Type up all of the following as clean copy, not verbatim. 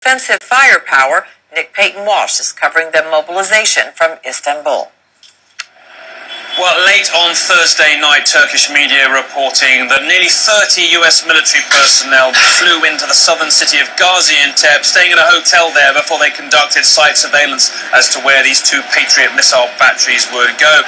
defensive firepower. Nick Payton-Walsh is covering the mobilization from Istanbul. Well, late on Thursday night, Turkish media reporting that nearly 30 US military personnel flew into the southern city of Gaziantep, staying at a hotel there before they conducted site surveillance as to where these two Patriot missile batteries would go.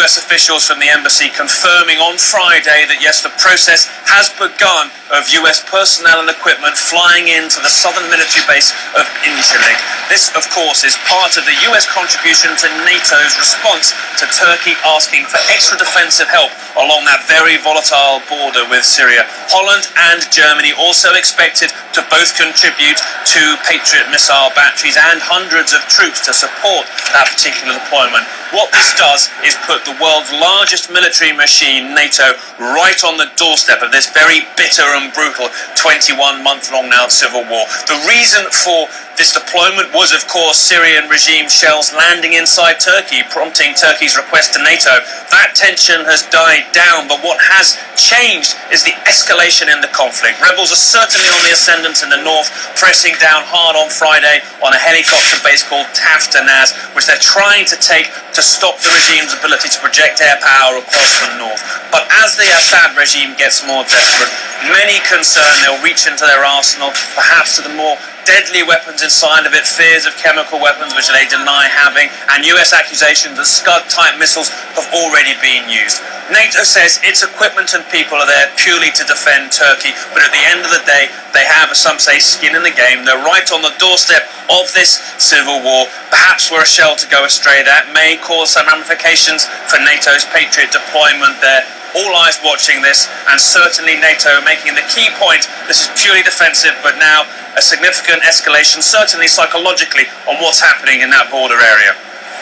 US officials from the embassy confirming on Friday that yes, the process has begun of US personnel and equipment flying into the southern military base of Incirlik. This, of course, is part of the US contribution to NATO's response to Turkey asking for extra defensive help along that very volatile border with Syria. Holland and Germany also expected to both contribute to Patriot missile batteries and hundreds of troops to support that particular deployment. What this does is put the world's largest military machine, NATO, right on the doorstep of this very bitter and brutal 21-month-long now civil war. The reason for this deployment was, of course, Syrian regime shells landing inside Turkey, prompting Turkey's request to NATO. That tension has died down, but what has changed is the escalation in the conflict. Rebels are certainly on the ascendant in the north, pressing down hard on Friday on a helicopter base called Taftanaz, which they're trying to take to stop the regime's ability to project air power across the north. But as the Assad regime gets more desperate, many concern they'll reach into their arsenal, perhaps to the more deadly weapons inside of it, fears of chemical weapons which they deny having, and US accusations that Scud-type missiles have already been used. NATO says its equipment and people are there purely to defend Turkey, but at the end of the day, they have, as some say, skin in the game. They're right on the doorstep of this civil war. Perhaps were a shell to go astray, that may cause some ramifications for NATO's Patriot deployment there. All eyes watching this, and certainly NATO making the key point, this is purely defensive, but now a significant escalation, certainly psychologically, on what's happening in that border area.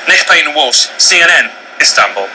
Nick Payton-Walsh, CNN, Istanbul.